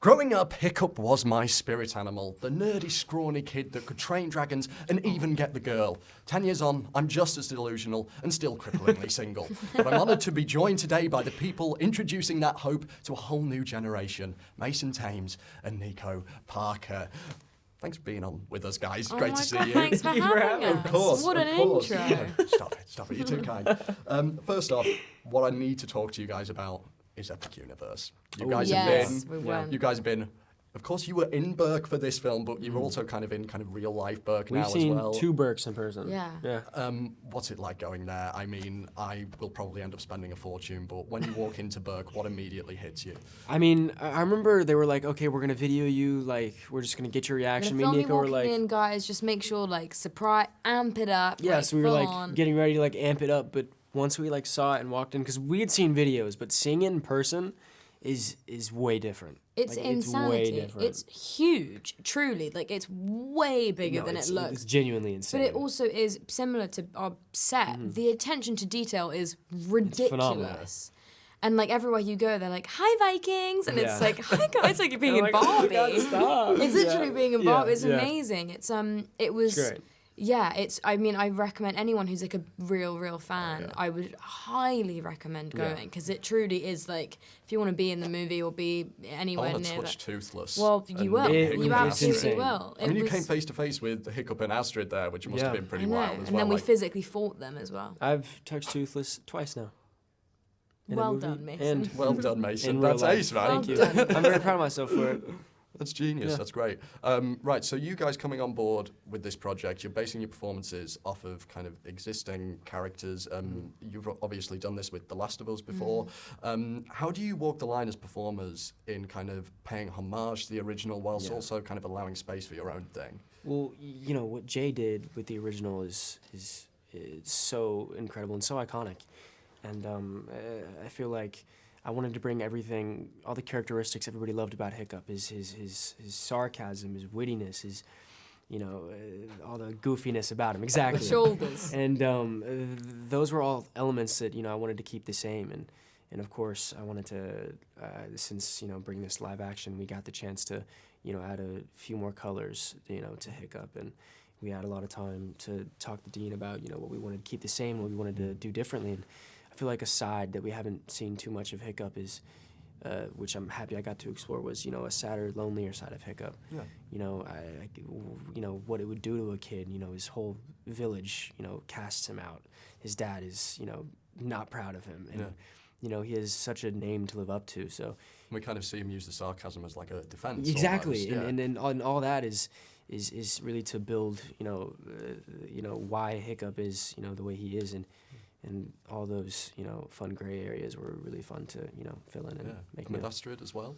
Growing up, Hiccup was my spirit animal, the nerdy, scrawny kid that could train dragons and even get the girl. 10 years on, I'm just as delusional and still cripplingly single. But I'm honoured to be joined today by the people introducing that hope to a whole new generation, Mason Thames and Nico Parker. Thanks for being on with us, guys. Oh Great to see God, you. thanks for having us. Of course. What an course. intro. Stop it, you're too kind. First off, what I need to talk to you guys about is Epic Universe. You guys have been, of course you were in Burke for this film, but you were also kind of in real life Burke now as well. We've seen 2 Burkes in person. Yeah. What's it like going there? I mean, I will probably end up spending a fortune, but when you walk into Burke, what immediately hits you? I mean, I remember they were like, okay, we're gonna video you, like, we're just gonna get your reaction. Me and Nico were like, in, guys, just make sure, like, surprise, amp it up. yeah, like, so we were like on. getting ready to like amp it up, but once we like saw it and walked in, because we had seen videos, but seeing it in person is way different. It's like, insanity. It's way different. It's huge, truly. Like, it's way bigger than it looks. It's genuinely insane. But it also is similar to our set. The attention to detail is ridiculous. And like everywhere you go, they're like, "Hi Vikings," and it's like, "Hi guys," like you're being in like, Barbie. Oh God, stop. It's literally being in Barbie. It's yeah. amazing. It was. It's great. Yeah, I mean, I recommend anyone who's like a real fan, I would highly recommend going, because it truly is like, if you want to be in the movie or be anywhere I want near to touch that. Toothless. Well, you will. You absolutely will. I mean, you came face to face with Hiccup and Astrid there, which must have been pretty wild as well. And then we physically fought them as well. I've touched Toothless twice now. Well done, Mason. Well done, Mason. In That's real life. ace, right? Thank you. I'm very proud of myself for it. That's genius. Yeah. That's great. Right, so you guys coming on board with this project, you're basing your performances off of kind of existing characters. You've obviously done this with The Last of Us before. How do you walk the line as performers in kind of paying homage to the original whilst also kind of allowing space for your own thing? Well, you know, what Jay did with the original is so incredible and so iconic. And I feel like I wanted to bring everything, all the characteristics everybody loved about Hiccup, his sarcasm, his wittiness, his, you know, all the goofiness about him. Exactly. The shoulders. And those were all elements that, you know, I wanted to keep the same. And of course, I wanted to, since, you know, bringing this live action, we got the chance to, you know, add a few more colors, you know, to Hiccup. And we had a lot of time to talk to Dean about, you know, what we wanted to keep the same, what we wanted to do differently. And I feel like a side that we haven't seen too much of Hiccup is, which I'm happy I got to explore, was, you know, a sadder, lonelier side of Hiccup. Yeah. You know, you know, what it would do to a kid. You know, his whole village, you know, casts him out. His dad is, you know, not proud of him, and you know, he has such a name to live up to. So we kind of see him use the sarcasm as like a defense. Exactly, almost, and all that is really to build, you know, why Hiccup is, you know, the way he is, and all those, you know, fun gray areas were really fun to, you know, fill in and make with new. Astrid as well.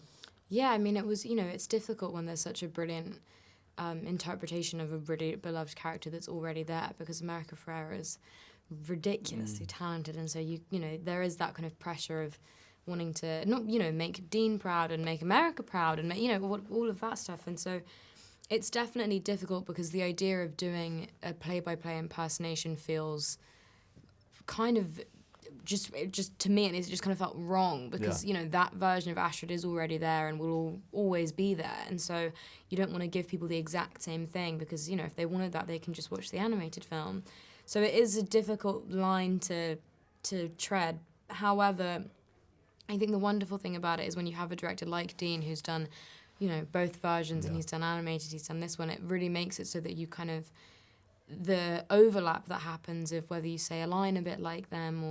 Yeah, I mean, it was, you know, it's difficult when there's such a brilliant interpretation of a really beloved character that's already there, because America Ferrera is ridiculously talented, and so you know, there is that kind of pressure of wanting to not, you know, make Dean proud and make America proud and make, you know, all of that stuff, and so it's definitely difficult because the idea of doing a play-by-play impersonation feels kind of just to me, it just kind of felt wrong, because you know, that version of Astrid is already there and will always be there, and so you don't want to give people the exact same thing, because, you know, if they wanted that, they can just watch the animated film. So it is a difficult line to tread. However, I think the wonderful thing about it is when you have a director like Dean, who's done, you know, both versions, and he's done animated, he's done this one, it really makes it so that you kind of, the overlap that happens of whether you say a line a bit like them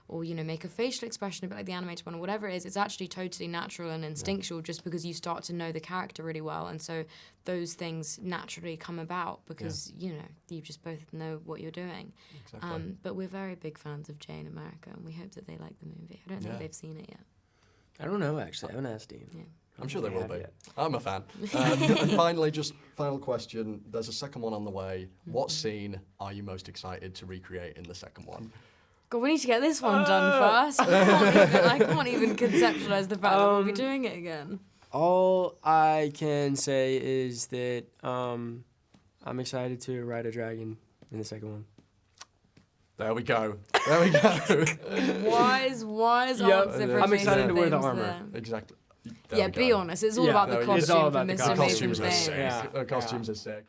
or you know, make a facial expression a bit like the animated one, or whatever it is, it's actually totally natural and instinctual, just because you start to know the character really well, and so those things naturally come about because you know, you just both know what you're doing. Exactly. But we're very big fans of Jay in America, and we hope that they like the movie. I don't think they've seen it yet. I don't know, actually. I haven't asked Dean. Yeah. I'm sure they will be. I'm a fan. And finally, just final question. There's a second one on the way. What scene are you most excited to recreate in the second one? God, we need to get this one done first. I can't even conceptualize the fact that we'll be doing it again. All I can say is that I'm excited to ride a dragon in the second one. There we go. There we go. Wise answer from I'm excited to wear the armor. there. Exactly. There Yeah, we be go. honest. It's all Yeah, about the no, costume it's all for about the Mr. costume. Mason's Costumes are name. sick. Yeah. Costumes are sick.